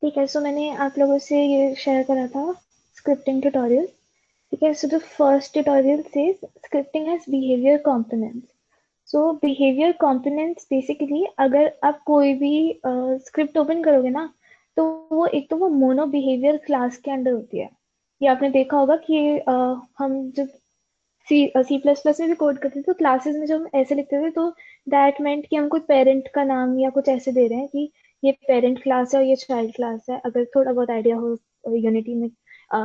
ठीक है, सो मैंने आप लोगों से ये शेयर करा था स्क्रिप्टिंग ट्यूटोरियल। ठीक है, so the first tutorial says scripting has behaviour components. So behaviour components basically अगर आप कोई भी स्क्रिप्ट ओपन करोगे ना, तो वो मोनो बिहेवियर क्लास के अंडर होती है। ये आपने देखा होगा कि हम जब सी प्लस प्लस में भी कोड करते थे तो क्लासेस में जब हम ऐसे लिखते थे तो दैट मेंट कि हम कोई पेरेंट का नाम या कुछ ऐसे दे रहे हैं कि ये पेरेंट क्लास है और ये चाइल्ड क्लास है, अगर थोड़ा बहुत आइडिया हो यूनिटी में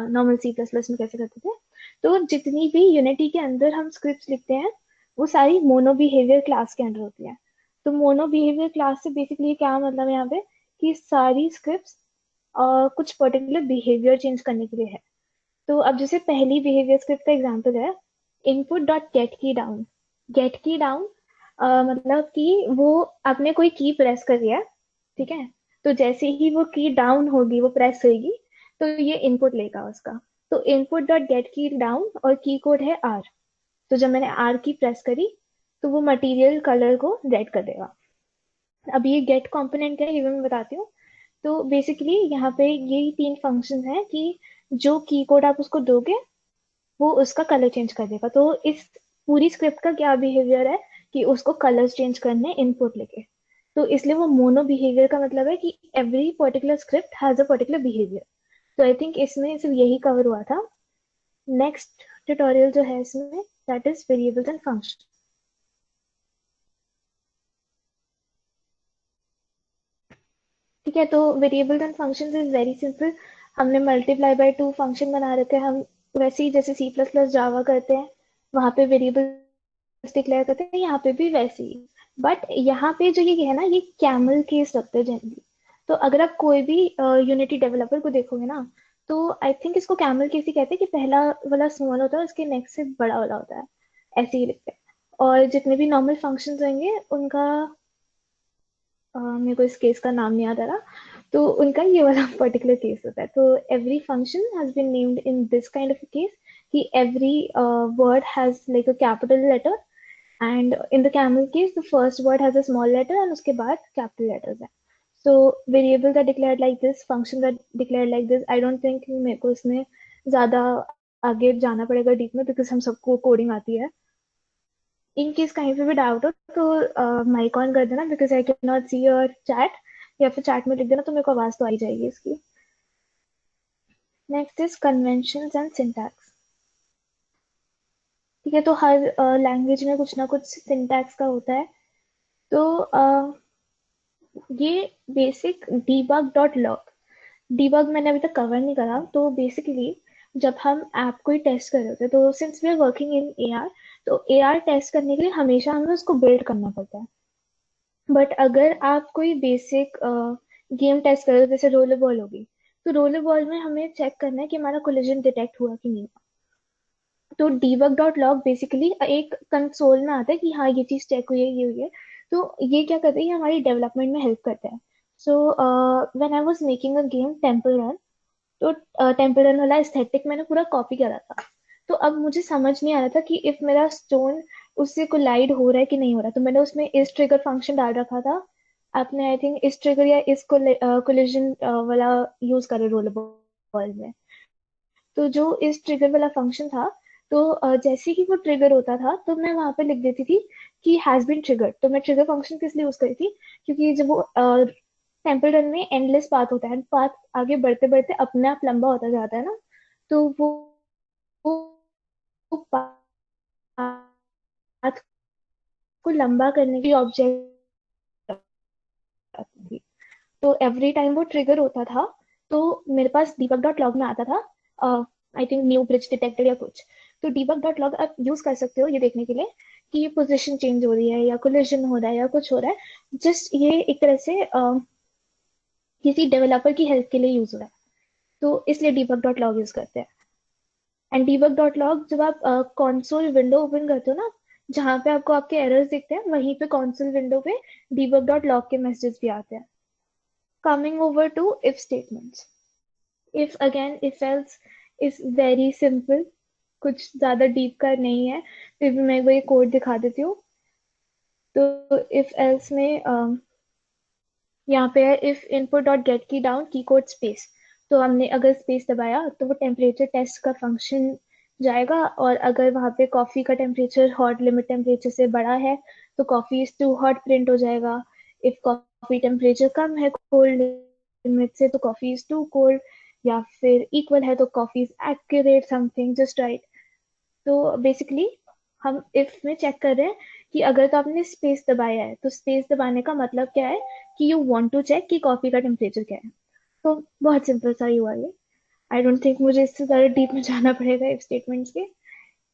नॉर्मल सी प्लस प्लस में कैसे करते थे। तो जितनी भी यूनिटी के अंदर हम स्क्रिप्ट लिखते हैं वो सारी मोनो बिहेवियर क्लास के अंदर होती है। तो मोनो बिहेवियर क्लास से बेसिकली क्या मतलब है यहाँ पे कि सारी स्क्रिप्ट कुछ पर्टिकुलर बिहेवियर चेंज करने के लिए है। तो अब जैसे पहली बिहेवियर स्क्रिप्ट का एग्जांपल है input dot gate key down. Gate key down मतलब कि वो आपने कोई की प्रेस कर दिया, ठीक है, तो जैसे ही वो की डाउन होगी, वो प्रेस होगी, तो ये इनपुट लेगा उसका। तो input dot gate key down और की कोड है आर। तो जब मैंने आर की प्रेस करी तो वो मटेरियल कलर को रेड कर देगा। अब ये गेट कंपोनेंट है, ये भी मैं बताती हूँ। तो बेसिकली यहाँ पे यही तीन फंक्शन है कि जो की कोड आप उसको दोगे वो उसका कलर चेंज कर देगा। तो इस पूरी स्क्रिप्ट का क्या बिहेवियर है कि उसको कलर्स चेंज करने इनपुट लेके। तो इसलिए वो मोनो बिहेवियर का मतलब है कि every particular script has a particular behaviour. तो आई थिंक इसमें सिर्फ यही कवर हुआ था। नेक्स्ट ट्यूटोरियल जो है इसमें that is variables and function. ठीक है, तो variables and functions is very simple. हमने मल्टीप्लाई बाय टू फंक्शन बना रखे हैं। हम वैसे ही जैसे सी प्लस प्लस जावा करते हैं वहां पे वेरिएबल डिक्लेयर करते हैं, यहाँ पे भी वैसे ही। बट यहाँ पे जो ये है ना, ये कैमल केस रखते हैं जनरली। तो अगर आप कोई भी यूनिटी डेवलपर को देखोगे ना, तो आई थिंक इसको कैमल केस ही कहते हैं कि पहला वाला स्मॉल होता है, उसके नेक्स्ट से बड़ा वाला होता है, ऐसे ही लिखते हैं। और जितने भी नॉर्मल फंक्शंस होंगे उनका मेरे को इस केस का नाम नहीं याद आ रहा, तो उनका ये वाला पर्टिकुलर केस होता है। तो every function has been named in this kind of case कि every word has like a capital letter, and in the camel case the first word has a small letter and उसके बाद capital letters है। so variables are declared like this, functions are declared like this। I don't think मेरे को इसमें ज्यादा आगे जाना पड़ेगा डीप में बिकॉज हम सबको कोडिंग आती है। इन केस कहीं पे भी डाउट हो तो माइक ऑन कर देना because I cannot not see your chat, या फिर चैट में लिख देना तो मेरे को आवाज तो आ ही जाएगी इसकी। Next is conventions and syntax. ठीक है, तो हर लैंग्वेज में कुछ ना कुछ सिंटैक्स का होता है। तो ये basic debug dot log, debug मैंने अभी तक कवर नहीं करा। तो बेसिकली जब हम ऐप को ही टेस्ट कर रहे होते हैं, तो since we are working in AR, तो एआर टेस्ट करने के लिए हमेशा हमें उसको बिल्ड करना पड़ता है। बट अगर आप कोई बेसिक गेम टेस्ट कर रहे हो जैसे रोलर बॉल होगी, तो रोलर बॉल में हमें चेक करना है कि हमारा कोलिजन डिटेक्ट हुआ कि नहीं। तो debug डॉट लॉग बेसिकली एक कंसोल में आता है कि हाँ ये चीज चेक हुई है, ये हुई है। तो ये क्या करता है, ये हमारी डेवलपमेंट में हेल्प करता है। So when I was making a game temple run, तो टेम्पल रन वाला एस्थेटिक मैंने पूरा कॉपी करा था। तो अब मुझे समझ नहीं आ रहा था कि इफ मेरा स्टोन उससे कोलाइड हो रहा है कि नहीं हो रहा, तो मैंने उसमें इस ट्रिगर फंक्शन डाल रखा था। आपने आई थिंक इस ट्रिगर या इस कोलिजन वाला यूज करे रोल बॉल में। तो जो इस ट्रिगर वाला फंक्शन था, तो जैसे ही वो ट्रिगर होता था तो मैं वहां पे लिख देती थी कि हैज बीन ट्रिगर्ड। तो मैं ट्रिगर फंक्शन किस लिए यूज करी थी, क्योंकि जब वो टेम्पल रन में एंडलेस पाथ होता है, पाथ आगे बढ़ते बढ़ते अपने आप लंबा होता जाता है ना, तो वो पाथ को लंबा करने की ऑब्जेक्ट थी। तो एवरी टाइम वो ट्रिगर होता था तो मेरे पास debug डॉट लॉग में आता था I think new bridge detected या कुछ। तो debug डॉट लॉग आप यूज कर सकते हो ये देखने के लिए कि पोजीशन चेंज हो रही है या कोलिजन हो रहा है या कुछ हो रहा है। जस्ट ये एक तरह से किसी डेवलपर की हेल्प के लिए यूज हो रहा है, तो इसलिए debug डॉट लॉग यूज करते हैं। एंड debug डॉट लॉग जब आप कंसोल विंडो ओपन करते हो ना, जहाँ पे आपको आपके एरर्स दिखते हैं वहीं पे कंसोल विंडो पे debug डॉट लॉग के मैसेजेस भी आते हैं। Coming over to if statements. If again if else is very simple, कुछ ज्यादा डीप का नहीं है, फिर भी मैं वो ये कोड दिखा देती हूँ। तो इफ एल्स में यहाँ पे है if input dot gate key down की कोड स्पेस, तो हमने अगर स्पेस दबाया तो वो टेम्परेचर टेस्ट का फंक्शन जाएगा, और अगर वहाँ पे कॉफी का टेम्परेचर हॉट लिमिट टेम्परेचर से बड़ा है तो coffee is too hot print हो जाएगा। इफ कॉफी टेम्परेचर कम है कोल्ड लिमिट से तो कॉफी इज टू कोल्ड, या फिर इक्वल है तो coffee is accurate something just right. तो बेसिकली हम इफ में चेक कर रहे हैं कि अगर तो आपने स्पेस दबाया है तो स्पेस दबाने का मतलब क्या है कि यू वांट टू चेक कि कॉफी का टेम्परेचर क्या है। तो बहुत सिंपल सा ही हुआ ये। आई डोंट थिंक मुझे इससे ज्यादा डीप में जाना पड़ेगा इफ स्टेटमेंट्स के।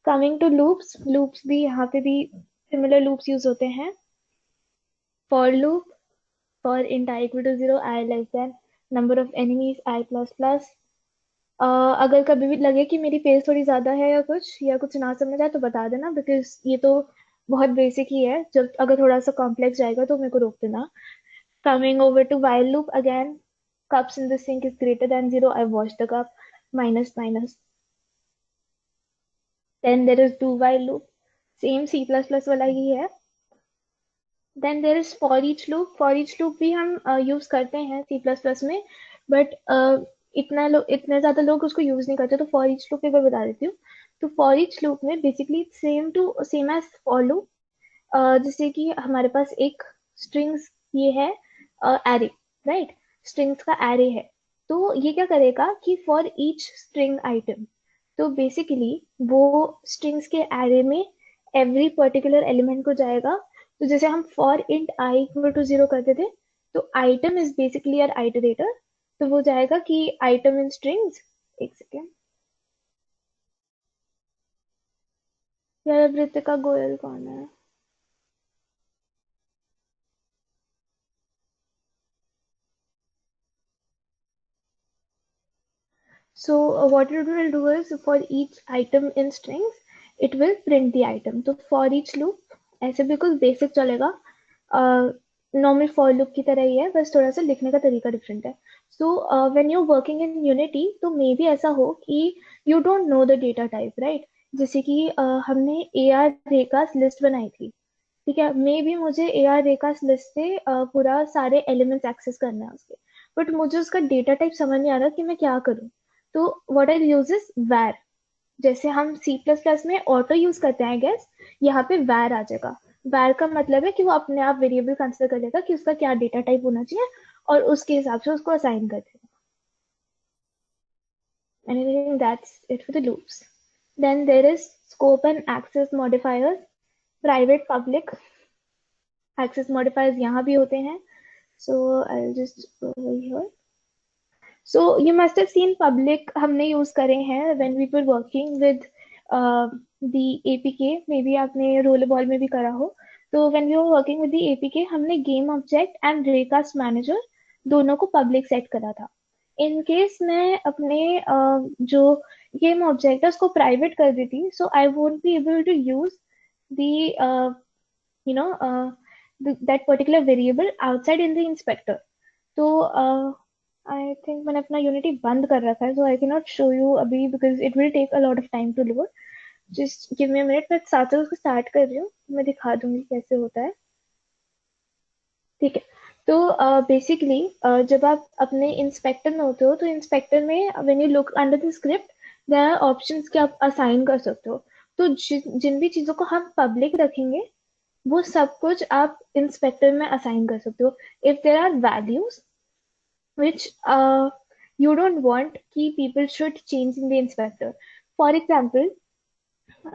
कमिंग टू लूप्स, लूप्स भी यहाँ पे भी सिमिलर लूप्स यूज होते हैं। For loop, for int i equal to 0 i less than number of enemies i plus plus। अगर कभी भी लगे कि मेरी पेस थोड़ी ज्यादा है या कुछ ना समझ आए तो बता देना, बिकॉज ये तो बहुत बेसिक ही है, जब अगर थोड़ा सा कॉम्प्लेक्स जाएगा तो मेरे को रोक देना। Coming over to while loop again, cups in the sink is greater than 0 I wash the cup, minus minus। then there is do while loop, same C++ वाला ही है। Then there is for each loop, for each loop भी हम use करते हैं C++ में, but इतने ज्यादा लोग उसको यूज नहीं करते, तो फॉर ईच लूप एक बार बता देती हूँ। तो फॉर ईच लूप में basically same as for loop, जैसे कि हमारे पास एक स्ट्रिंग्स ये है एरे, राइट, स्ट्रिंग्स का एरे है। तो ये क्या करेगा कि फॉर ईच स्ट्रिंग आइटम, तो बेसिकली वो स्ट्रिंग्स के एरे में एवरी पर्टिकुलर एलिमेंट को जाएगा। तो जैसे हम for int i equal to 0 करते थे, तो item is basically our iterator, तो वो जाएगा कि आइटम इन स्ट्रिंग्स। एक सेकेंड यार, वृत्तिका गोयल कौन है? So what it will do is for each item in strings, it will print the item. तो for each loop ऐसे बिल्कुल बेसिक चलेगा, नॉर्मल फॉर लूप की तरह ही है, बस थोड़ा सा लिखने का तरीका डिफरेंट है। So when you working in unity तो मे भी ऐसा हो कि you don't know the data type, right. जैसे कि हमने ए आर रेकास लिस्ट बनाई थी, ठीक है, मे भी मुझे ए आर रेकास लिस्ट से पूरा सारे एलिमेंट्स एक्सेस करना है उसके, बट मुझे उसका डेटा टाइप समझ नहीं आ रहा कि मैं क्या करूँ। तो व्हाट आई यूज इज वैर। जैसे हम C++ में ऑटो यूज करते हैं गैस, यहाँ पे वैर आ जाएगा। वैर का मतलब है कि वो अपने आप वेरिएबल कंसिडर कर लेगा कि उसका क्या डेटा टाइप होना चाहिए, और उसके हिसाब से उसको असाइन कर देगा। And I think that's it for the loops. Then there is scope and access modifiers, private public access modifiers यहाँ भी होते हैं। So I'll just go over here. So you must have seen public हमने use करे हैं when we were working with the APK, maybe आपने रोलेबॉल में भी करा हो। तो when we were working with the APK हमने गेम ऑब्जेक्ट एंड रेकास्ट मैनेजर दोनों को पब्लिक सेट करा था। इन केस मैं अपने जो गेम ऑब्जेक्ट है उसको प्राइवेट कर देती, so I won't be able to use the you know that particular variable outside in the inspector। तो आई थिंक मैंने अपना यूनिटी बंद कर रखा है, सो आई कैन नॉट शो यू अभी because it will take a lot of time to load. Just give me a minute, मैं साथ साथ उसको स्टार्ट कर रही हूँ, मैं दिखा दूंगी कैसे होता है। ठीक है। तो बेसिकली जब आप अपने इंस्पेक्टर में होते हो तो इंस्पेक्टर में when you look under the script there are options कि आप असाइन कर सकते हो। तो जिन भी चीजों को हम पब्लिक रखेंगे वो सब कुछ आप इंस्पेक्टर में असाइन कर सकते हो। If there are values which you don't want key people should change in the inspector. For example,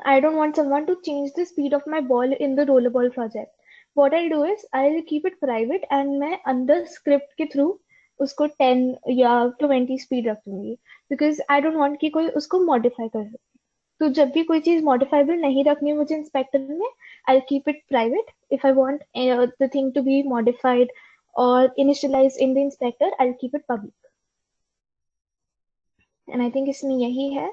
I don't want someone to change the speed of my ball in the rollerball project. What I'll do is I'll keep it private and मैं अंदर script के through उसको 10 या 20 speed रख दूंगी, because I don't want कि कोई उसको मॉडिफाई कर सके। तो जब भी कोई चीज मॉडिफाइबल नहीं रखनी मुझे इंस्पेक्टर में, I keep it private. If I want the thing to be modified और initialize in the inspector I keep it public. And I think इसमें यही है।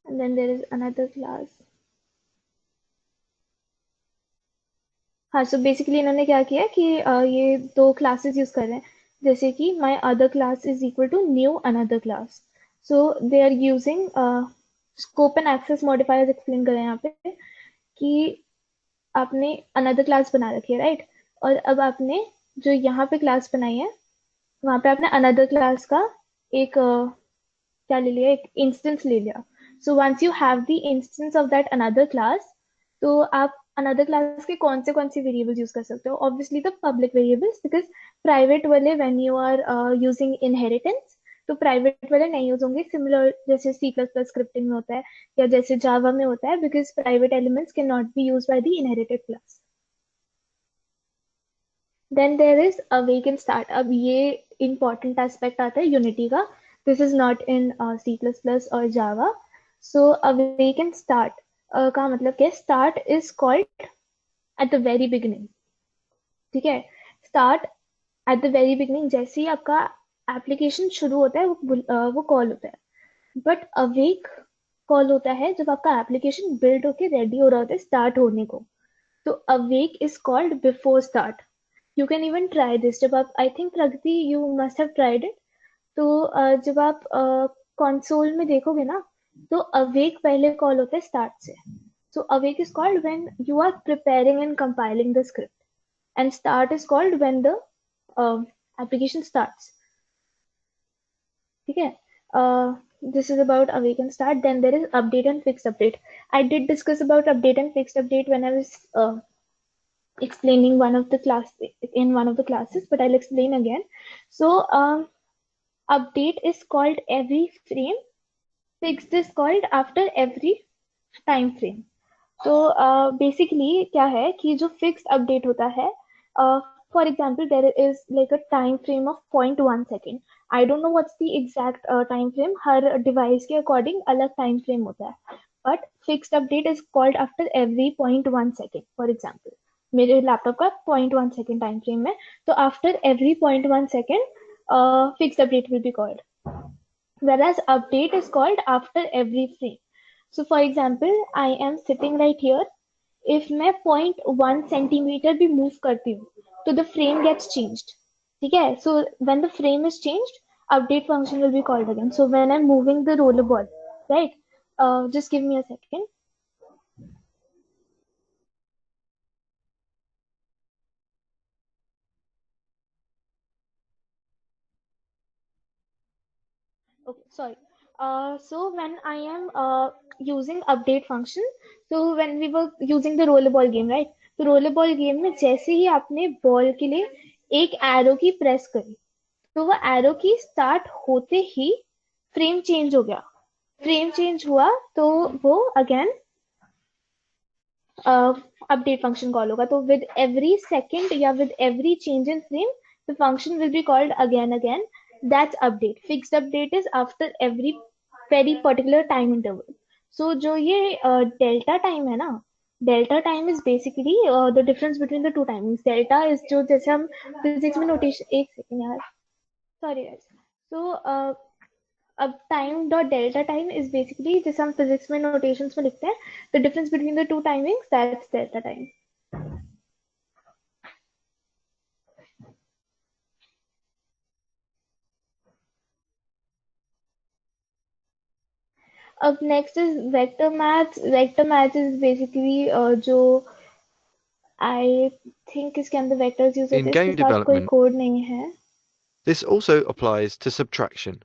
And then there is another class. हाँ, so basically इन्होंने क्या किया कि ये दो क्लासेस यूज कर रहे हैं, जैसे कि my other class is equal to new another class. So they are using scope and access modifiers explain कर रहे हैं यहाँ पे कि आपने अनदर क्लास बना रखी है, राइट? और अब आपने जो यहाँ पे क्लास बनाई है वहां पे आपने अनदर क्लास का एक क्या ले लिया, एक इंस्टेंस ले लिया. So once you have the instance of that another class, तो आप अनदर क्लास के कौन से वेरिएबल्स यूज कर सकते हो? Obviously the public variables, because private वाले when you are using inheritance, तो प्राइवेट वाले नहीं यूज होंगे, सिमिलर जैसे सी प्लस प्लस स्क्रिप्टिंग में होता है या जैसे जावा में होता है, because private elements can not be use by the inherited class. Then there is awake and start. अब ये इंपॉर्टेंट एस्पेक्ट आता है यूनिटी का. This is not in C plus plus और Java. So awake and start का मतलब क्या है? Start is called at the very beginning. ठीक है, start at the very beginning, जैसे ही आपका एप्लीकेशन शुरू होता है वो कॉल होता है. बट अवेक कॉल होता है जब आपका एप्लीकेशन बिल्ड होके रेडी हो रहा होता है स्टार्ट होने को. तो awake is called before start. You can even try this. जब आप, I think Pragati you must have tried it. तो जब आप कंसोल में देखोगे ना, तो अवेक पहले कॉल होता है स्टार्ट से. So awake is called when you are preparing and compiling the script, and start is called when the application starts. ठीक है, this is about awake and start. Then there is update and fixed update. I did discuss about update and fixed update when I was explaining one of the class in one of the classes, but I'll explain again. So update is called every frame, fixed is called after every time frame. तो basically क्या है कि जो fix update होता है, for example there is like a time frame of 0.1 second. I don't know what's the exact time frame, her device के according अलग time frame होता है. But fixed update is called after every 0.1 second. For example मेरे laptop का 0.1 second time frame है, तो after every 0.1 second fixed update will be called, whereas update is called after every frame. So for example, I am sitting right here. If मैं 0.1 centimetre भी move करती हूँ, तो the frame gets changed. ठीक है, so when the frame is changed, update function will be called again. So when I'm moving the roller ball, right? Just give me a second. Okay, sorry. So when I am using update function, so when we were using the rollerball game, right? तो rollerball game में जैसे ही आपने ball के लिए एक arrow की press करी, तो वो एरो की स्टार्ट होते ही फ्रेम चेंज हो गया. फ्रेम चेंज हुआ तो वो अगेन अपडेट फंक्शन कॉल होगा. तो विद एवरी सेकेंड या with every change in frame, the function will be called again. That's update. Fixed update is after every very particular time interval. So जो ये delta time है ना, delta time is basically the difference between the two timings. Delta is जो जैसे हम physics में notation, एक second यार, सॉरी guys. So अब time dot delta time is basically जैसे हम फिजिक्स में नोटेशंस में लिखते हैं, the difference between the two timings, that's delta time. अब next is vector maths. Vector maths is basically जो आई थिंक इसके अंदर वेक्टर्स यूज होते In हैं, इसके game साथ कोई development, कोड नहीं है. this also applies to subtraction.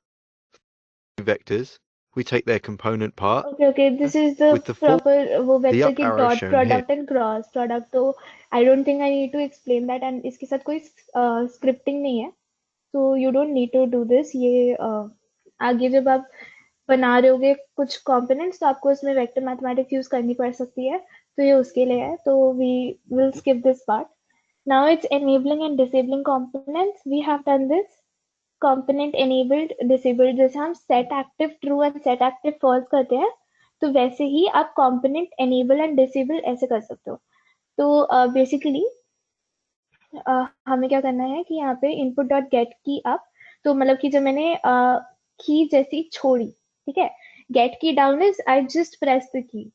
Vectors, we take their component part okay, this is the with the full proper वो the वेक्टर up की arrow dot shown here. Product and cross product. तो I don't think I need to explain that, and इसके साथ कोई scripting नहीं है, so you don't need to do this. ये आगे जब आप बना रहे होगे कुछ कंपोनेंट्स, तो आपको इसमें वेक्टर मैथमेटिक्स यूज करनी पड़ सकती है, तो ये उसके लिए है. तो we will skip this part. Now it's enabling and disabling components. We have done this. component enabled disabled, जैसे हम set active true and set active false करते हैं, तो वैसे ही आप component enable and disable ऐसे कर सकते हो. तो बेसिकली हमें क्या करना है कि यहाँ पे input dot get की अप, तो मतलब कि जब मैंने की जैसी छोड़ी, ठीक है, get key down is I just press the key.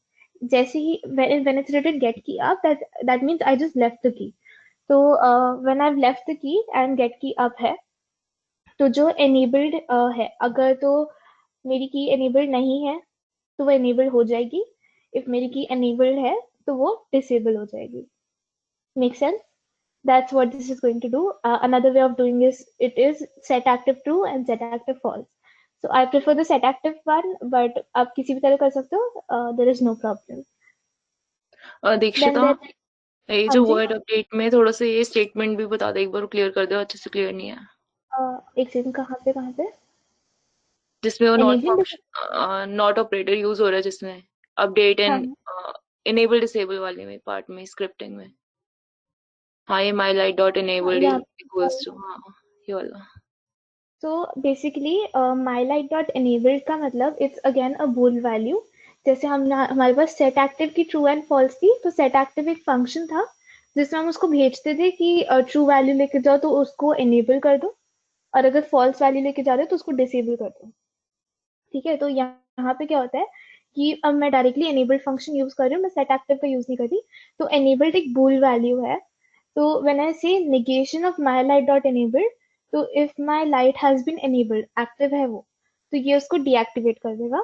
जैसे ही when it's written get key up, that means I just left the key. तो when I've left the key and get key up है, तो जो enabled है, अगर तो मेरी की enabled नहीं है तो वो enabled हो जाएगी. if मेरी की enabled है तो वो डिसेबल हो जाएगी। Make sense? That's what this is going to do. Another way of doing it is set active true and set active false. So I prefer the set active one, but आप किसी भी तरह कर सकते हो. There is no problem. Then Dikshita, there, ये हाँ जो जी, वर्ड अपडेट में थोड़ा सा ये स्टेटमेंट भी बता दे, एक बार क्लियर कर दो, अच्छे से क्लियर नहीं है। एक सेकंड, कहाँ पे जिसमें वो enabling नॉट ऑपरेटर यूज हो रहा है, जिसमें अपडेट एंड हाँ इनेबल डिसेबल वाले में पार्ट में स्क्रिप्टिंग में। हाँ, ये माई लाइट डॉट इनेबल्ड यहाँ इक्वल्स टू, हाँ ये वाला। So basically, mylight.enabled का मतलब it's again a bool value. जैसे हमारे पास set active की true and false थी, तो set active एक function था जिसमें हम उसको भेजते थे कि true value लेके जाओ तो उसको enable कर दो, और अगर false value लेके जा रहे हो तो उसको disable कर दो। ठीक है, तो यहाँ पे क्या होता है कि अब मैं डायरेक्टली enabled function यूज कर रही हूँ, मैं set active का यूज नहीं कर रही। तो enabled एक bool value है, तो when I say negation of mylight.enabled, तो if my light has been enabled, active है वो, तो ये उसको deactivate कर देगा,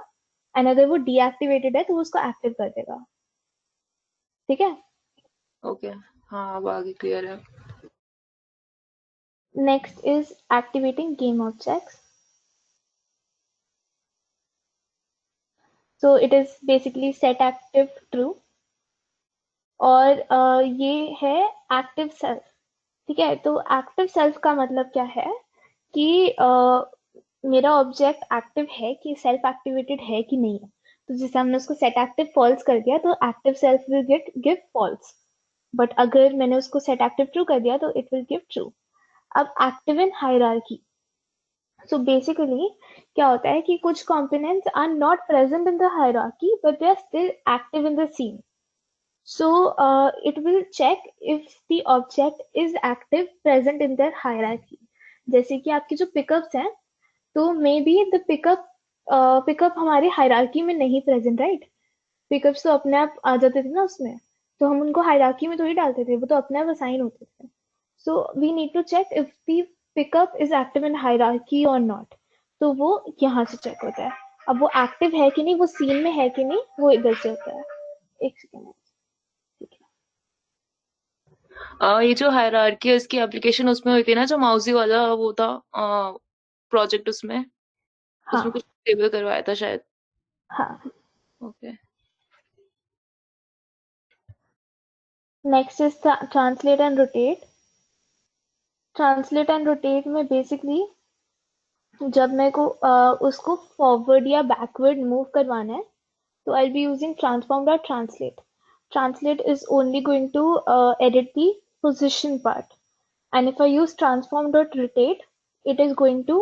and अगर वो deactivated है तो वो उसको active कर देगा। ठीक है, ओके, हाँ अब आगे क्लियर है। next is activating game objects. So it is basically set active true, और ये है active self। ठीक है, तो एक्टिव सेल्फ का मतलब क्या है कि मेरा ऑब्जेक्ट एक्टिव है कि सेल्फ एक्टिवेटेड है कि नहीं है। तो जैसे हमने उसको सेट एक्टिव फॉल्स कर दिया तो active self will give false, but अगर मैंने उसको सेट एक्टिव ट्रू कर दिया तो इट विल गिव ट्रू। अब active in hierarchy, so basically क्या होता है कि कुछ components are not present in the hierarchy but they are still active in the scene. So it will check if the object is active present in their hierarchy. जैसे कि आपकी जो pickups हैं, तो मे बी द पिकअप हमारे hierarchy में नहीं present, right? Pickups तो अपने आप आ जाते थे ना उसमें, तो हम उनको हायरार्की में थोड़ी डालते थे, वो तो अपने आप असाइन होते थे। So we need to check if the pickup is active in hierarchy और नॉट, तो वो यहाँ से चेक होता है। अब वो एक्टिव है कि नहीं, वो सीन में है कि नहीं, वो इधर से होता है। एक सेकेंड। ये जो हायरार्की है इसकी एप्लीकेशन उसमें हुई थी ना, जो माउजी वाला वो था प्रोजेक्ट, उसमें हाँ कुछ टेबल करवाया था शायद। हाँ। Okay, next is translate and rotate. Translate and rotate में बेसिकली जब मेरे को उसको फॉरवर्ड या बैकवर्ड मूव करवाना है, तो I be using transform dot translate. Translate is only going to edit the position part, and if I use transform dot rotate, it is going to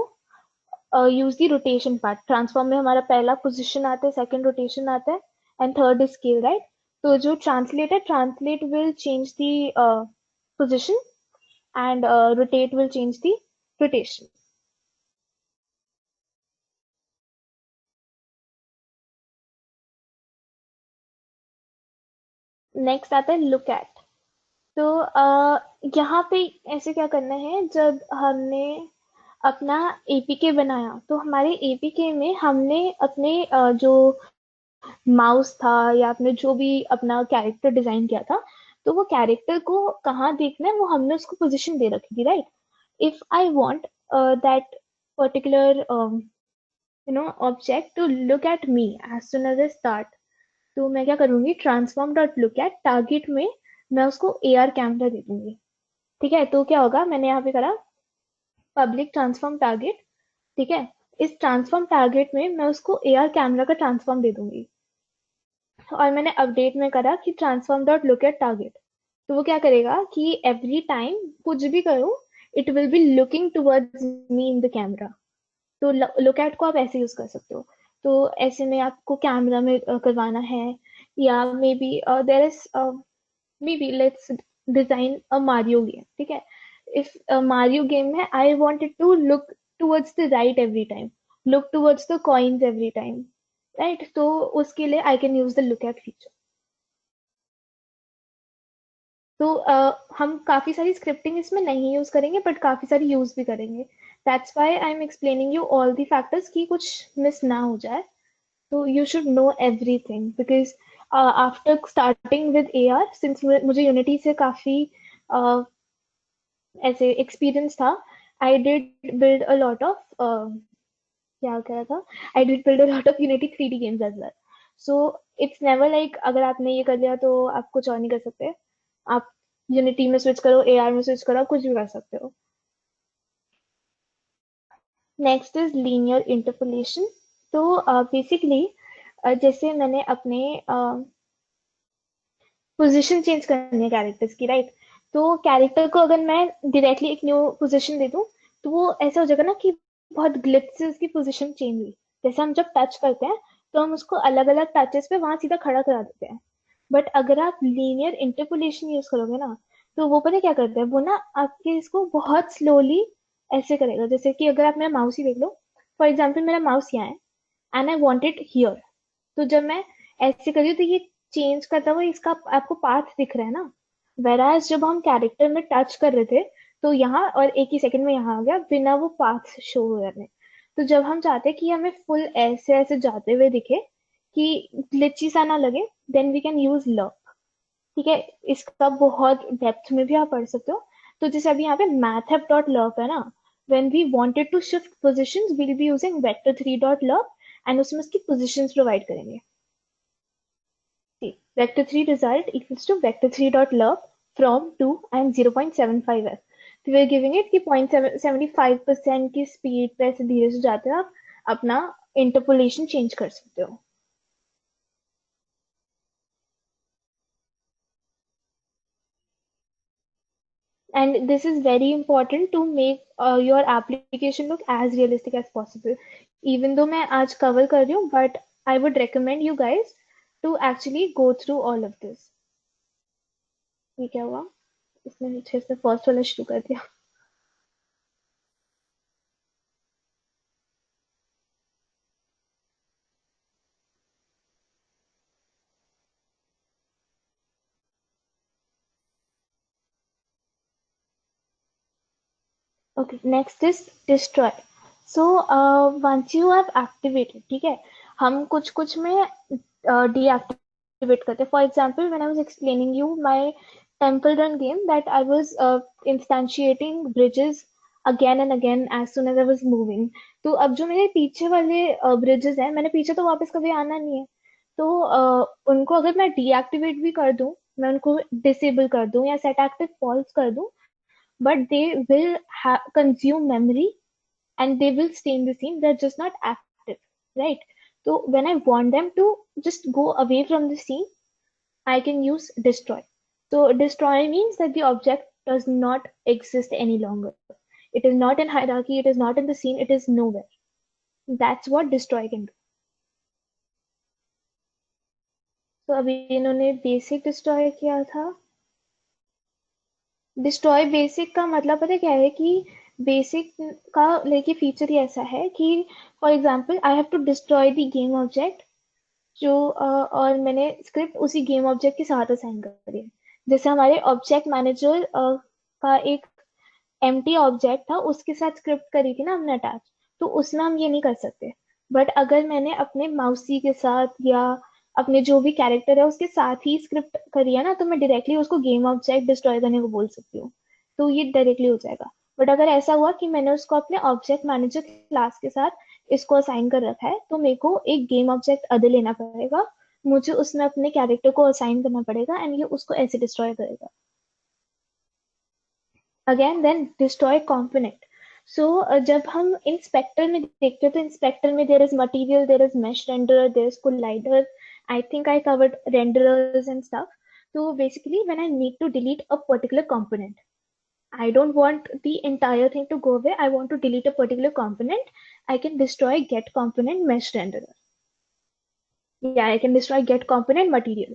use the rotation part. Transform में हमारा पहला position आता है, second rotation आता है, and third is scale, right? तो जो translate है, translate will change the position and rotate will change the rotation. Next आता है लुक एट। तो यहाँ पे ऐसे क्या करना है, जब हमने अपना एपीके बनाया तो हमारे एपीके में हमने अपने जो माउस था या आपने जो भी अपना कैरेक्टर डिजाइन किया था, तो वो कैरेक्टर को कहाँ देखना है वो हमने उसको पोजीशन दे रखी थी, right? If I want that particular object to look at me as soon as I start, तो मैं क्या करूंगी, transform dot look at target में मैं उसको एआर कैमरा दे दूंगी। ठीक है, तो क्या होगा, मैंने यहाँ पे करा पब्लिक ट्रांसफॉर्म टारगेट। ठीक है, इस ट्रांसफॉर्म टारगेट में मैं उसको एआर कैमरा का ट्रांसफॉर्म दे दूंगी, और मैंने अपडेट में करा कि transform dot look at target. तो वो क्या करेगा कि एवरी टाइम कुछ भी करो, it will be looking towards me in the camera. तो लुक एट को आप ऐसे यूज कर सकते हो। तो ऐसे में आपको कैमरा में करवाना है, या maybe there is maybe let's design a Mario game. ठीक है, इफ मारियो गेम में I wanted to look towards the right every time, look towards the coins every time, right? तो उसके लिए I can use the look at feature. तो हम काफी सारी स्क्रिप्टिंग इसमें नहीं यूज करेंगे, बट काफी सारी यूज भी करेंगे। That's why I am explaining you all the factors कि कुछ मिस ना हो जाए। तो you should know everything, because after starting with AR, since मुझे यूनिटी से काफी ऐसे एक्सपीरियंस था, I did build a lot of क्या कह रहा था, I did build a lot of Unity 3D games as well. So it's never like अगर आपने ये कर लिया तो आप कुछ और नहीं कर सकते. आप यूनिटी में स्विच करो, AR में स्विच करो, आप कुछ भी कर सकते हो. Next is linear interpolation. तो बेसिकली जैसे मैंने अपने पोजीशन चेंज करनी है कैरेक्टर्स की, राइट? तो कैरेक्टर को अगर मैं डायरेक्टली एक न्यू पोजीशन दे दूं तो वो ऐसा हो जाएगा ना कि बहुत ग्लिच से उसकी पोजीशन चेंज हुई. जैसे हम जब टच करते हैं तो हम उसको अलग अलग टचेस पे वहां सीधा खड़ा करा देते हैं. बट अगर आप लीनियर इंटरपोलेशन यूज करोगे ना, तो वो पता है क्या करता है, वो ना आपके इसको बहुत स्लोली ऐसे करेगा. जैसे कि अगर आप मेरा माउस ही देख लो, फॉर एग्जाम्पल मेरा माउस यहाँ है and I want it here. तो जब मैं ऐसे करी तो ये चेंज करता हुआ इसका आपको पाथ दिख रहा है ना. वेराज जब हम कैरेक्टर में टच कर रहे थे तो यहाँ और एक ही सेकंड में यहाँ आ गया बिना वो पाथ शो करने. तो जब हम चाहते हैं कि हमें फुल ऐसे ऐसे जाते हुए दिखे कि ग्लिची सा ना लगे, देन वी कैन यूज लर्प. ठीक है, इसका बहुत डेप्थ में भी आप पढ़ सकते हो. तो जैसे अभी यहाँ पे mathep.lerp है ना, when we wanted to shift positions we'll be using vector3.lerp and उसमें उसकी positions provide करेंगे. vector3 result equals to vector3.lerp from 2 and 0.75f. तो we're giving it कि 0.75% की स्पीड पे ऐसे धीरे से जाते हो आप अपना इंटरपोलेशन चेंज कर सकते हो. And this is very important to make your application look as realistic as possible. Even though मैं आज cover कर रही हूँ, but I would recommend you guys to actually go through all of this. ये क्या हुआ, इसने नीचे से फर्स्ट वाला शुरू कर दिया. Okay, next is destroy. So once you have activated, ठीक है, हम कुछ कुछ में deactivate करते हैं. For example, when I was explaining you my Temple Run game, that I was instantiating bridges again and again as soon as I was moving. तो अब जो मेरे पीछे वाले bridges हैं, मैंने पीछे तो वापस कभी आना नहीं है. तो उनको अगर मैं deactivate भी कर दूं, मैं उनको disable कर दूं या set active false कर दूं, but they will consume memory and they will stay in the scene. They're just not active, right? So when I want them to just go away from the scene, I can use destroy. So destroy means that the object does not exist any longer. It is not in hierarchy, it is not in the scene, it is nowhere. That's what destroy can do. So अभी इन्होंने basic destroy किया था. Destroy basic का मतलब पता है क्या है कि बेसिक का लेके फीचर ही ऐसा है कि for example I have to destroy the game object जो और मैंने स्क्रिप्ट उसी गेम ऑब्जेक्ट के साथ असाइन करी है. जैसे हमारे ऑब्जेक्ट मैनेजर का एक एम्प्टी ऑब्जेक्ट था, उसके साथ स्क्रिप्ट करी थी ना हमने अटैच, तो उसमें हम ये नहीं कर सकते. बट अगर मैंने अपने माउसी के साथ या अपने जो भी कैरेक्टर है उसके साथ ही स्क्रिप्ट करी है ना, तो मैं डायरेक्टली उसको गेम ऑब्जेक्ट डिस्ट्रॉय करने को बोल सकती हूँ. तो ये डायरेक्टली हो जाएगा. बट अगर ऐसा हुआ कि मैंने उसको अपने ऑब्जेक्ट मैनेजर क्लास के साथ इसको असाइन कर रखा है, तो मेरे को एक गेम ऑब्जेक्ट अदर लेना पड़ेगा, मुझे उसमें अपने कैरेक्टर को असाइन करना पड़ेगा एंड ये उसको ऐसे डिस्ट्रॉय करेगा. Again then destroy component. So जब हम इंस्पेक्टर में देखते हैं तो इंस्पेक्टर में there is material, there is mesh renderer, there is collider. I think I covered renderers and stuff. So basically, when I need to delete a particular component, I don't want the entire thing to go away. I want to delete a particular component. I can destroy get component mesh renderer. Yeah, I can destroy get component material.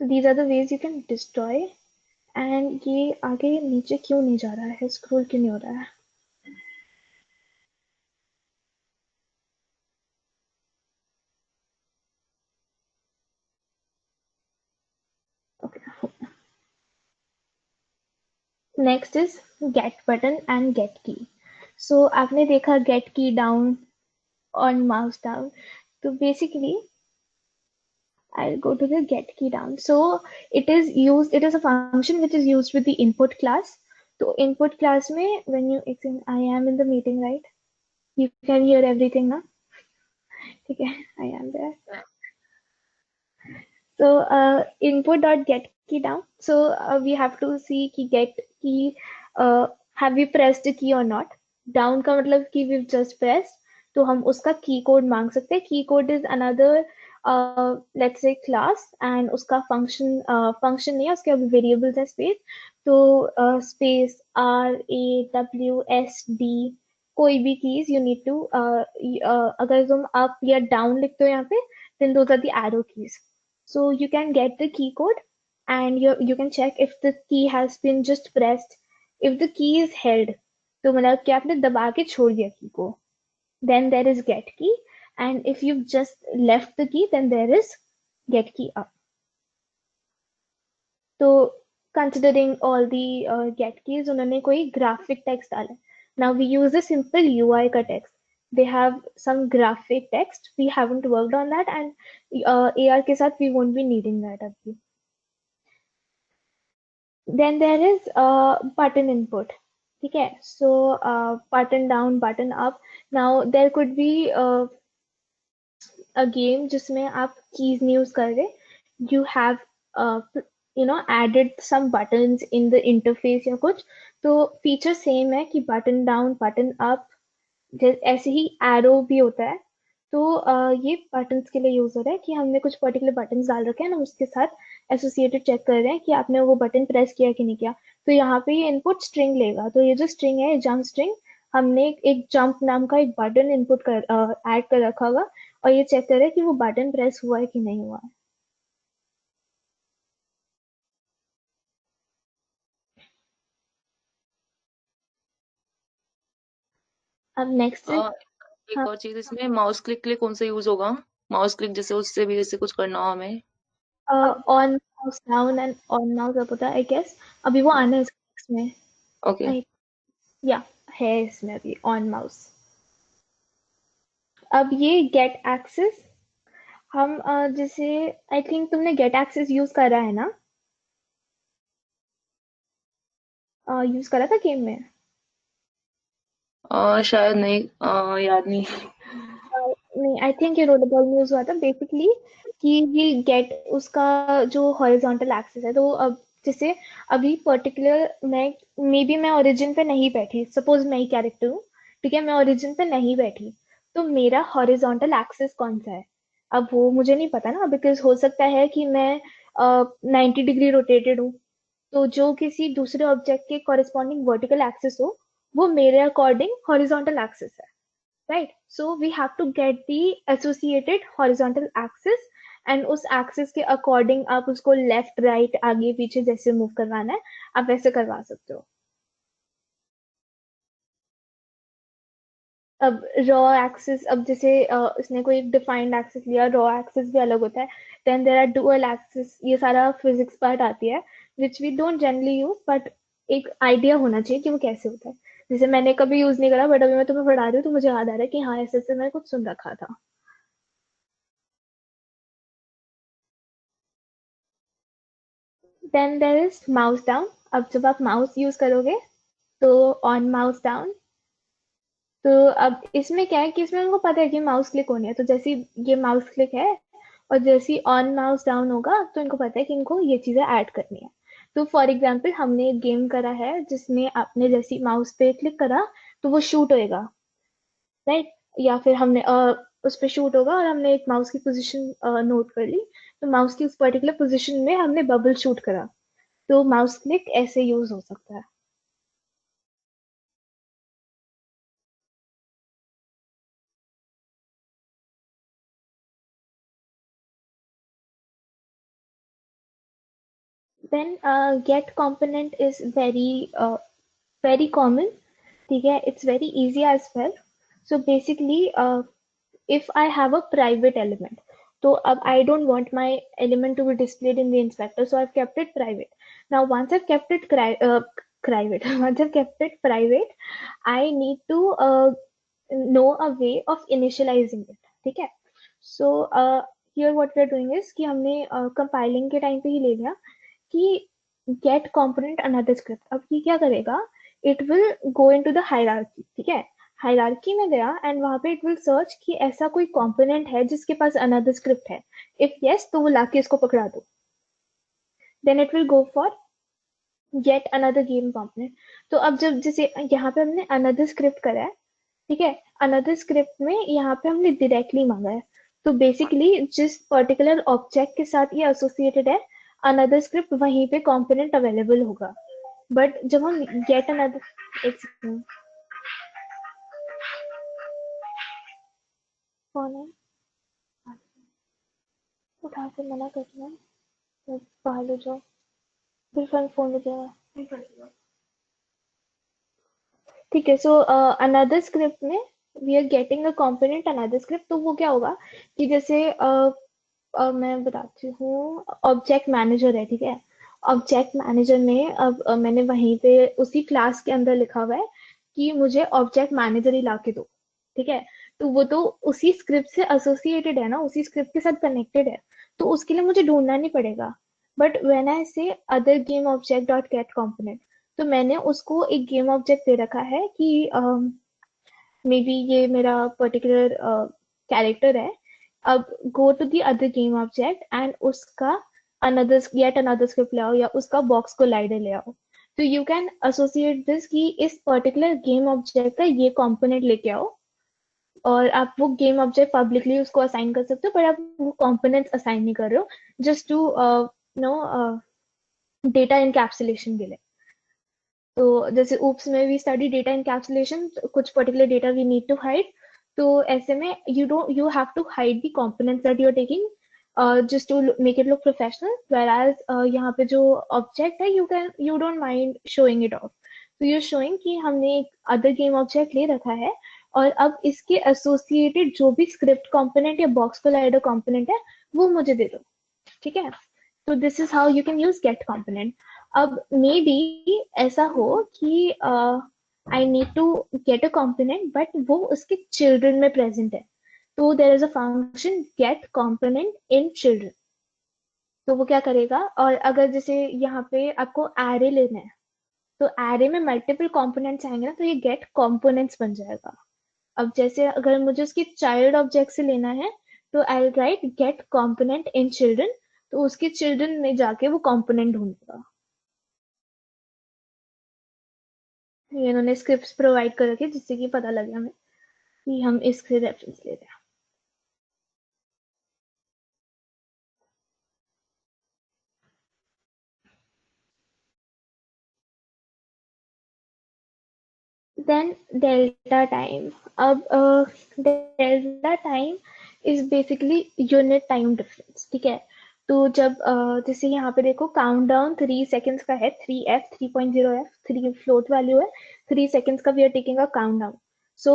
So these are the ways you can destroy. And ये आगे नीचे क्यों नहीं जा रहा है, scroll क्यों नहीं हो रहा है? Next is get button and get key. So आपने देखा get key down on mouse down. So basically, I'll go to the get key down. So it is a function which is used with the input class. So input class में when you I am in the meeting, right? You can hear everything now. Okay, I am there. So input dot get key down. So we have to see कि get key have we pressed the key or not. Down का मतलब कि we've just pressed. तो हम उसका key code मांग सकते हैं. Key code is another let's say class and उसका function नहीं है, उसके अभी variables है space. तो space RAWSD कोई भी keys you need to अगर तुम up या down लिखते हो यहाँ पे then those are the arrow keys. So you can get the key code and you can check if the key has been just pressed. If the key is held, तो मतलब कि आपने दबा के छोड़ दिया key को, then there is get key. And if you've just left the key, then there is get key up. So considering all the get keys, उन्होंने कोई graphic text डाला. Now we use a simple UI का text. They have some graphic text. We haven't worked on that, and AR के साथ we won't be needing that अभी. Then there is button input. Okay, so button down, button up. Now there could be a game जिसमें आप keys नहीं use कर रहे. You have added some buttons in the interface या कुछ. तो feature same है कि button down, button up. ऐसे ही arrow भी होता है. तो ये buttons के लिए यूज हो रहा है कि हमने कुछ पर्टिकुलर buttons डाल रखे हैं ना, उसके साथ एसोसिएटेड चेक कर रहे हैं कि आपने वो बटन प्रेस किया कि नहीं किया. तो यहाँ पे ये इनपुट स्ट्रिंग लेगा. तो ये जो स्ट्रिंग है, जंप स्ट्रिंग, हमने एक जंप नाम का एक बटन इनपुट कर ऐड कर रखा होगा और ये चेक करे कि वो बटन प्रेस हुआ है कि नहीं हुआ है. अब नेक्स्ट एक और चीज, इसमें माउस क्लिक के लिए कौन सा यूज होगा? माउस क्लिक जैसे उससे भी जैसे कुछ करना हो हमें. On mouse down and on mouse up होता है आई गेस. अभी वो आना है इसमें. ओके. या है इसमें अभी ऑन माउस. अब ये गेट एक्सेस हम जैसे आई थिंक तुमने गेट एक्सेस यूज करा है ना. यूज करा था गेम में. शायद नहीं, याद नहीं. नहीं, आई थिंक ये रोलेबॉल में यूज हुआ था बेसिकली कि ये गेट उसका जो हॉरिजॉन्टल एक्सिस है. तो अब जैसे अभी पर्टिकुलर मैं ओरिजिन पे नहीं बैठी. सपोज मैं ही कैरेक्टर हूँ, ठीक है, मैं ओरिजिन पे नहीं बैठी. तो मेरा हॉरिजॉन्टल एक्सिस कौन सा है अब वो मुझे नहीं पता ना, बिकॉज हो सकता है कि मैं 90 डिग्री रोटेटेड हूँ. तो जो किसी दूसरे ऑब्जेक्ट के कॉरेस्पॉन्डिंग वर्टिकल एक्सिस हो वो मेरे अकॉर्डिंग हॉरिजॉन्टल एक्सिस है. Right, so we have to get the associated horizontal axis and उस axis के according आप उसको left right आगे पीछे जैसे move करवाना है आप वैसे करवा सकते हो. अब raw axis, अब जैसे इसने कोई defined axis लिया, raw axis भी अलग होता है. Then there are dual axis. ये सारा physics part आती है which we don't generally use, but एक idea होना चाहिए कि वो कैसे होता है. जैसे मैंने कभी यूज नहीं करा बट अभी मैं तुम्हें पढ़ा रही हूँ तो मुझे याद आ रहा है कि हाँ ऐसे ऐसे मैंने कुछ सुन रखा था. Then there is mouse down. अब जब आप माउस यूज करोगे तो ऑन माउस डाउन. तो अब इसमें क्या है कि इसमें उनको पता है कि माउस क्लिक होनी है. तो जैसे ये माउस क्लिक है और जैसे ऑन माउस डाउन होगा तो इनको पता है कि इनको ये चीजें ऐड करनी है. तो फॉर एग्जाम्पल हमने एक गेम करा है जिसमें आपने जैसे माउस पे क्लिक करा तो वो शूट होएगा, राइट. या फिर हमने उस पे शूट होगा और हमने एक माउस की पोजीशन नोट कर ली. तो माउस की उस पर्टिकुलर पोजीशन में हमने बबल शूट करा. तो माउस क्लिक ऐसे यूज हो सकता है. Then get component is very common. ठीक है, it's very easy as well. So basically if I have a private element, so I don't want my element to be displayed in the inspector, so I've kept it private. Now once I've kept it private, once I've kept it private, I need to know a way of initializing it, ठीक है. So here what we are doing is कि हमने compiling के time पे ही ले लिया कि get component another script. अब ये क्या करेगा, it will go into the hierarchy, ठीक है. हायरार्की में गया एंड वहां पे इट विल सर्च कि ऐसा कोई कंपोनेंट है जिसके पास अनदर स्क्रिप्ट है. इफ यस तो वो लाके इसको पकड़ा दो. Then it will go for get another game component. तो अब जब जैसे यहाँ पे हमने अनदर स्क्रिप्ट करा है, ठीक है, अनदर स्क्रिप्ट में यहाँ पे हमने डायरेक्टली मांगा है. तो बेसिकली जिस पर्टिकुलर ऑब्जेक्ट के साथ ये एसोसिएटेड है, अनदर स्क्रिप्ट वहीं पे कंपोनेंट अवेलेबल होगा. बट जब हम गेट अनदर, एक सेकंड, कौन है, उठा के मना करना, तो बाहर ले जाओ, फिर फोन ले जाएगा. ठीक है. सो अनदर स्क्रिप्ट में we are getting a component another script. तो वो क्या होगा कि जैसे मैं बताती हूँ, ऑब्जेक्ट मैनेजर है, ठीक है. ऑब्जेक्ट मैनेजर में अब मैंने वहीं पे उसी क्लास के अंदर लिखा हुआ है कि मुझे ऑब्जेक्ट मैनेजर ही ला के दो, ठीक है. तो वो तो उसी स्क्रिप्ट से एसोसिएटेड है ना, उसी स्क्रिप्ट के साथ कनेक्टेड है, तो उसके लिए मुझे ढूंढना नहीं पड़ेगा. बट व्हेन आई से other game object dot gate component, तो मैंने उसको एक गेम ऑब्जेक्ट दे रखा है कि मे बी ये मेरा पर्टिकुलर कैरेक्टर है. अब go to the other game object and उसका अनदर गेट अनदर स्क्रिप्ट ले आओ या उसका बॉक्स कोलाइडर ले आओ. तो यू कैन एसोसिएट दिस कि इस पर्टिकुलर गेम ऑब्जेक्ट का ये कंपोनेंट लेके आओ, और आप वो गेम ऑब्जेक्ट पब्लिकली उसको असाइन कर सकते हो, पर आप वो कंपोनेंट्स असाइन नहीं कर रहे हो, just to know data encapsulation के लिए. तो जैसे ऊप्स में वी स्टडी डेटा इनकैप्सुलेशन, कुछ particular data we need to hide. तो ऐसे में you have to hide the components that you are taking just to make it look professional. Where यहाँ पे जो ऑब्जेक्ट है you don't mind showing it off. तो you showing कि हमने एक अदर गेम ऑब्जेक्ट ले रखा है और अब इसके एसोसिएटेड जो भी स्क्रिप्ट कंपोनेंट या बॉक्स कोलाइडर कंपोनेंट है वो मुझे दे दो, ठीक है. तो this is how you can use get component. अब मे बी ऐसा हो कि I need to get a component but वो उसके चिल्ड्रन में प्रेजेंट है, तो there is a function get component in children. तो वो क्या करेगा, और अगर जैसे यहाँ पे आपको एरे लेना है, तो एरे में मल्टीपल कंपोनेंट्स आएंगे ना, तो ये गेट कंपोनेंट्स बन जाएगा. अब जैसे अगर मुझे उसकी चाइल्ड ऑब्जेक्ट से लेना है, तो I write get component in children, तो उसके चिल्ड्रन में जाके वो कंपोनेंट ढूंढेगा. ये इन्होंने स्क्रिप्ट्स प्रोवाइड कर रखे जिससे कि पता लगे हमें कि हम इससे रेफरेंस ले रहे हैं. Then delta time. अब delta time is basically unit time difference, ठीक है. तो जब जैसे यहाँ पे देखो काउंटडाउन 3 सेकेंड्स का है, 3f 3.0f 3 फ्लोट वैल्यू है, 3 सेकेंड्स का we are taking a countdown. So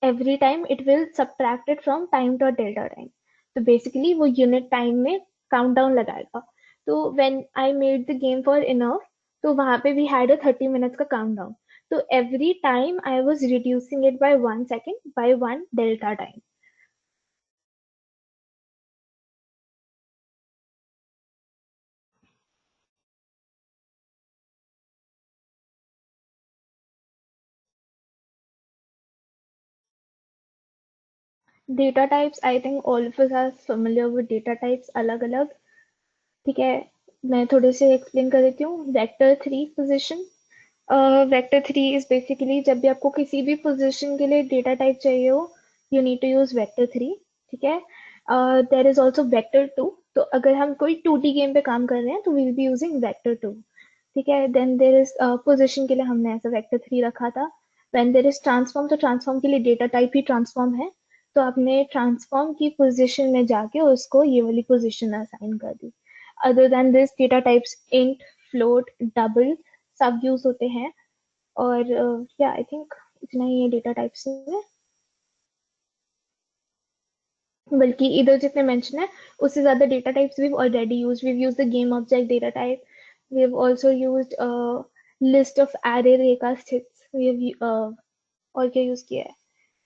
every time it will subtract it from time dot delta time. तो बेसिकली वो यूनिट टाइम में काउंटडाउन लगाएगा. तो when I made the game for इनफ, तो वहां पे वी हैड अ 30 मिनट्स का countdown. So every time I was reducing it by 1 second by 1 delta time. Data types, I think all of us are familiar with data types अलग अलग, ठीक है. मैं थोड़े से एक्सप्लेन कर देती हूँ. Vector 3 position. Vector 3 is basically जब भी आपको किसी भी पोजिशन के लिए डेटा टाइप चाहिए हो, you need to use vector 3, ठीक है. There is also vector 2. तो अगर हम कोई 2D गेम पे काम कर रहे हैं तो we will be using vector 2, ठीक है. देन देयर इज पोजिशन के लिए हमने ऐसा वेक्टर 3 रखा था. व्हेन देयर इज ट्रांसफॉर्म, तो ट्रांसफॉर्म के लिए डेटा टाइप ही ट्रांसफॉर्म है, तो आपने ट्रांसफॉर्म की पोजिशन में जाके उसको ये वाली पोजिशन असाइन कर दी. Other than this data types int, float, double सब यूज होते हैं. और या आई थिंक इतना ही है डेटा टाइप्स में, बल्कि इधर जितने मेंशन है उससे ज्यादा data types we already use. We use the game object data type. We have also used list of array raycasts. We have और क्या यूज किया है,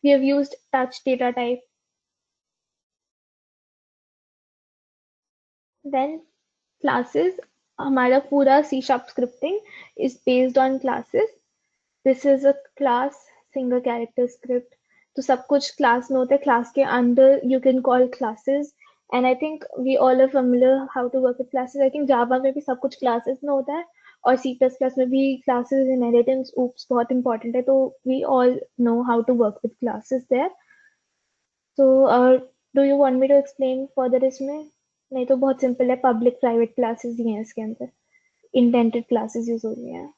We have used touch data type. Then classes, हमारा पूरा C# scripting is based on classes. This is a class single character script. तो सब कुछ class में होता है. Class के अंदर you can call classes. And I think we all are familiar how to work with classes. I think Java में भी सब कुछ classes में होता है और C++ में भी classes inheritance oops बहुत important है. तो we all know how to work with classes there. So do you want me to explain further इसमें? नहीं तो बहुत सिंपल है. पब्लिक प्राइवेट क्लासेस ही हैं इसके अंदर. इंडेंटेड क्लासेस यूज हो रही हैं.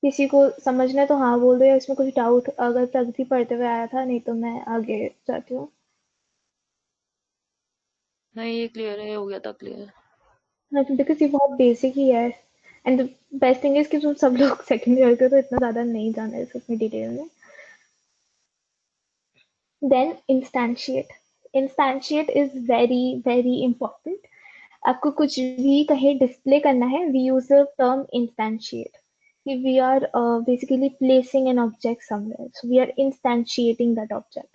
किसी को समझना है तो हाँ बोल दो, या इसमें कुछ डाउट अगर प्रगति पढ़ते हुए आया था, नहीं तो मैं आगे जाती हूँ. नहीं ये क्लियर है, हो गया था क्लियर. बिकॉज ये बहुत बेसिक ही है. And the best thing is कि तुम सब लोग सेकंड ईयर के, तो इतना ज्यादा नहीं जाना है इसमें डिटेल में. Then instantiate is very very important. आपको कुछ भी कहीं डिस्प्ले करना है, we use the term instantiate. We are basically placing an object somewhere, so we are instantiating that object.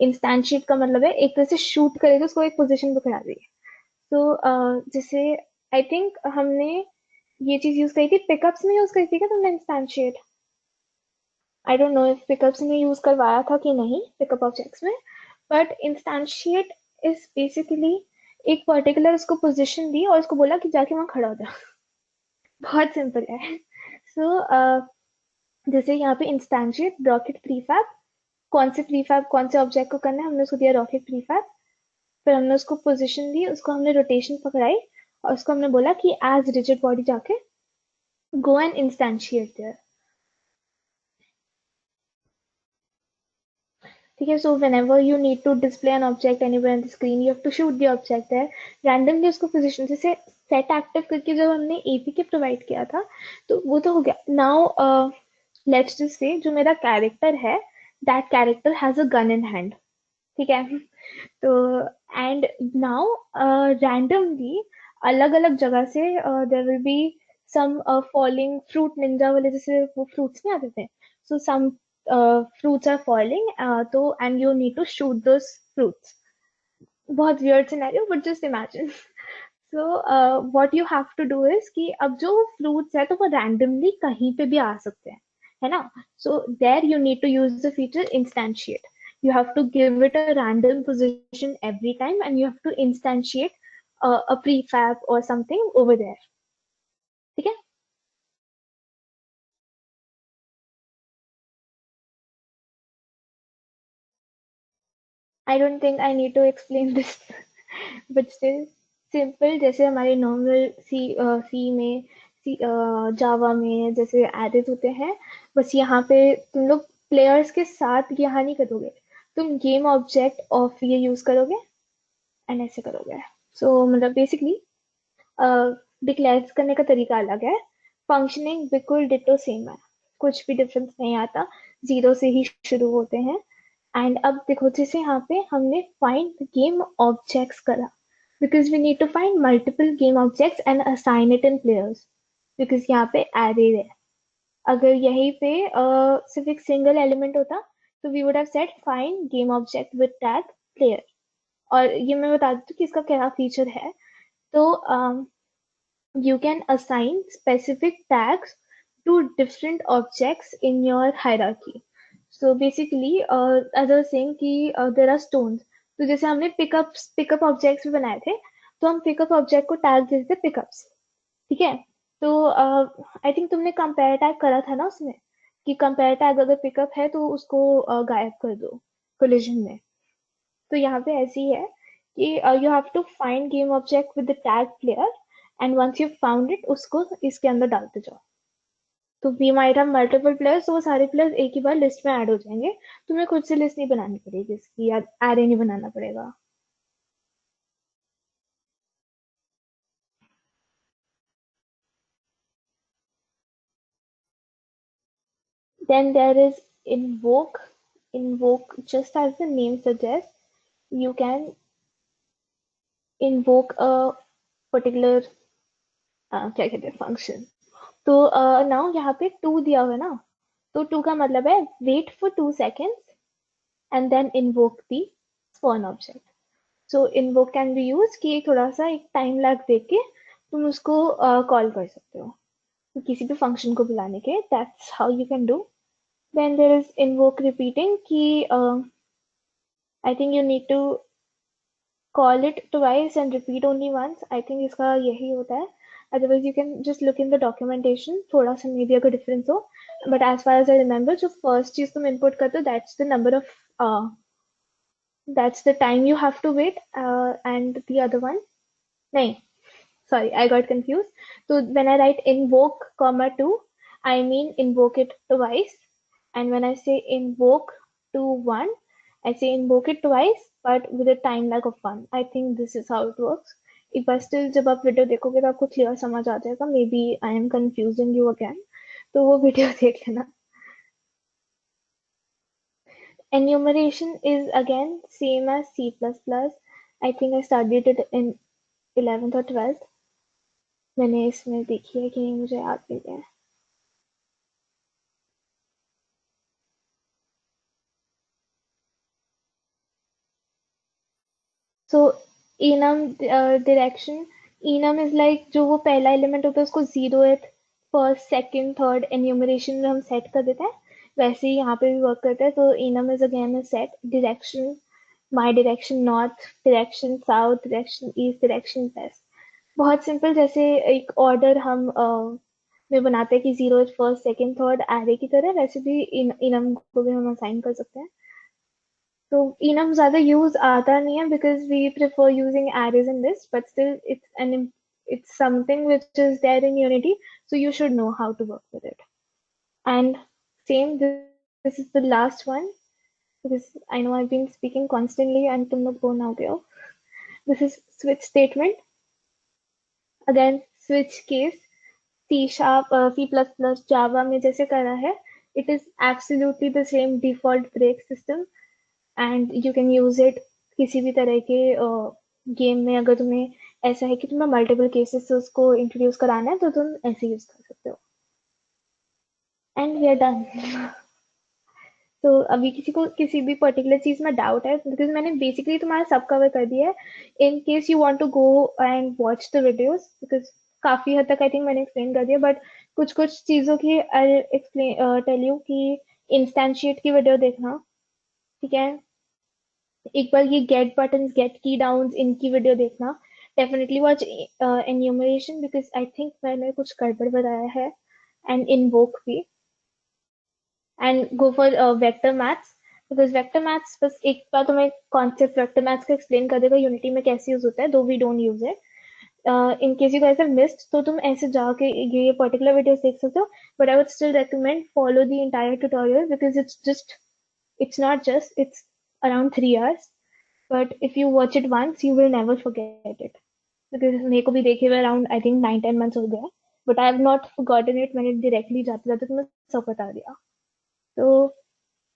Instantiate का मतलब है एक तरह से शूट करेगा, उसको एक पोजीशन पे खड़ा देगा. तो जैसे आई थिंक हमने ये चीज यूज करी थी पिकअप्स में. यूज करी थी क्या तुमने instantiate? I don't know if pickups में यूज करवाया था कि नहीं पिकअप ऑब्जेक्ट्स में. बट इंस्टेंशिएट इज बेसिकली एक पर्टिकुलर उसको पोजीशन दी और उसको बोला कि जाके वहां खड़ा हो जा. बहुत सिंपल है. सो जैसे यहाँ पे इंस्टेंशिएट रॉकेट प्रीफैब. कौन से ऑब्जेक्ट को करना है, हमने उसको दिया रॉकेट प्रीफैब. फिर हमने उसको पोजीशन दी, उसको हमने रोटेशन पकड़ाई और उसको हमने बोला कि एज रिजिड बॉडी जाके गो एंड इंस्टेंशिएट देयर. ठीक है. So whenever you need to display an object anywhere on the screen, you have to shoot the object there randomly. उसको पोजीशन जैसे सेट एक्टिव करके जब हमने एपीके प्रोवाइड किया था तो वो तो हो गया. नाउ लेट्स जस्ट से जो मेरा कैरेक्टर है, that character has a gun in hand. ठीक है. तो एंड नाउ रैंडमली अलग अलग जगह से there will be some falling fruit ninja वाले जैसे वो फ्रूट्स नहीं आते थे. सो सम fruits are falling, तो and you need to shoot those fruits. बहुत weird scenario, but just imagine. So what you have to do is कि अब जो fruits है तो वो randomly कहीं पे भी आ सकते हैं, है ना. So there you need to use the feature instantiate. You have to give it a random position every time and you have to instantiate a prefab or something over there. ठीक है. I don't think I need to explain this, but still simple. जैसे हमारे normal सी में जावा में जैसे added होते हैं, बस यहाँ पे तुम लोग प्लेयर्स के साथ यहाँ नहीं करोगे. तुम गेम ऑब्जेक्ट ऑफ ये यूज करोगे एंड ऐसे करोगे. सो मतलब बेसिकली डिक्लेयर करने का तरीका अलग है. फंक्शनिंग बिल्कुल डिटो सेम है, कुछ भी डिफरेंस नहीं आता. 0 से ही शुरू होते हैं. एंड अब देखो जैसे यहाँ पे हमने फाइंड गेम ऑब्जेक्ट्स करा, because we need to find multiple game objects and assign it in players, because यहाँ पे एरे है. अगर यहीं पे सिर्फ एक सिंगल एलिमेंट होता तो we would have said find game object with tag player. और ये मैं बता देती हूँ कि इसका क्या फीचर है. तो you can assign specific tags to different objects in your hierarchy. So basically, as I was saying कि there are stones. तो जैसे हमने पिकअप ऑब्जेक्ट्स भी बनाए थे, तो हम पिकअप ऑब्जेक्ट को टैग देते थे पिकअप्स. ठीक है. तो आई थिंक तुमने कंपेयर टैग करा था ना उसमें, कि कंपेयर टैग अगर पिकअप है तो उसको गायब कर दो कोलिजन में. तो यहाँ पे ऐसी है कि you have to find game object with the tag player and once you found it उसको इसके अंदर डालते जाओ. तो we might have multiple players, तो वो सारे प्लेयर्स एक ही बार लिस्ट में ऐड हो जाएंगे. तुम्हें खुद से लिस्ट नहीं बनानी पड़ेगी इसकी, या एरे नहीं बनाना पड़ेगा. Then there is invoke. Invoke, just as the name suggests, you can invoke a particular क्या कहते हैं फंक्शन. तो नाउ यहाँ पे 2 दिया हुआ है ना, तो टू का मतलब है wait for 2 seconds and then invoke the spawn object. So invoke can be used कि थोड़ा सा एक टाइम लैग देके तुम उसको कॉल कर सकते हो तो किसी भी फंक्शन को बुलाने के. That's how you can do. Then there is invoke repeating कि I think you need to call it twice and repeat only once. I think इसका यही होता है. Otherwise you can just look in the documentation. थोड़ा सा maybe अगर difference हो. But as far as I remember, जो first चीज तुम input करते हो, that's the number of that's the time you have to wait. And the other one, नहीं, sorry, I got confused. So when I write invoke comma 2, I mean invoke it twice. And when I say invoke to 1, I say invoke it twice, but with a time lag of 1. I think this is how it works. एक बार still जब आप video देखोगे तो आपको clear समझ आ जाएगा. Maybe I am confusing you again. तो वो वीडियो देख लेना. Enumeration is again same as C++. I think I studied it in 11th or 12th. मैंने इसमें देखी है कि नहीं मुझे याद नहीं है. So enum direction, enum is like जो वो पहला एलिमेंट होता है उसको 0th, first, second, third enumeration में हम सेट कर देते हैं. वैसे ही यहाँ पे भी वर्क करता है. तो enum is again a set. Direction, my direction north, direction south, direction east, direction west. बहुत सिंपल. जैसे एक ऑर्डर हम में बनाते हैं कि 0th, first, second, third array की तरह, वैसे भी enum को भी हम असाइन कर सकते हैं. तो enum ज़्यादा यूज आता नहीं है because we prefer using arrays in this, but still it's something which is there in Unity, so you should know how to work with it. And same, this is the last one because I know I've been speaking constantly and तुम लोग bore ना हो गए हो. This is switch statement. Again, switch case. C#, C++, Java में जैसे करा है, it is absolutely the same default break system. And you can use it किसी भी तरह के गेम में. अगर तुम्हें ऐसा है कि तुम्हें मल्टीपल केसेस से उसको इंट्रोड्यूस कराना है तो तुम ऐसे यूज कर सकते हो. And we are done. तो अभी किसी को किसी भी पर्टिकुलर चीज में डाउट है, बिकॉज मैंने बेसिकली तुम्हारा सब कवर कर दिया है. In case you want to go and watch the videos, because काफी हद तक आई थिंक मैंने एक्सप्लेन कर दिया. बट कुछ कुछ चीजों की आई एक्सप्लेन टेल यू कि इंस्टेंशिएट की वीडियो देखना, ठीक है. एक बार ये गेट बटन्स, गेट की डाउन्स, इनकी वीडियो देखना. Definitely watch enumeration because I think मैंने कुछ गड़बड़ बताया है. एंड इनवोक भी. And go for vector maths because vector maths बस एक बार तुम्हें कॉन्सेप्ट वेक्टर मैथ्स का एक्सप्लेन कर देगा यूनिटी में कैसे यूज होता है, दो we don't use it. In case you guys have missed तो तुम ऐसे जाके ये पर्टिकुलर वीडियोस देख सकते हो. But I would still recommend follow the entire tutorial because it's not just, it's around 3 hours. But if you watch it once, you will never forget it. Because मेरे को भी देखे हुए around I think 9-10 months हो गया. But I have not forgotten it. मैंने directly जाते जाते तुम्हें सब बता दिया. So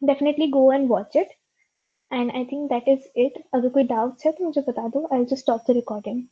definitely go and watch it. And I think that is it. अगर कोई doubts है तो मुझे बता दो. I'll just stop the recording.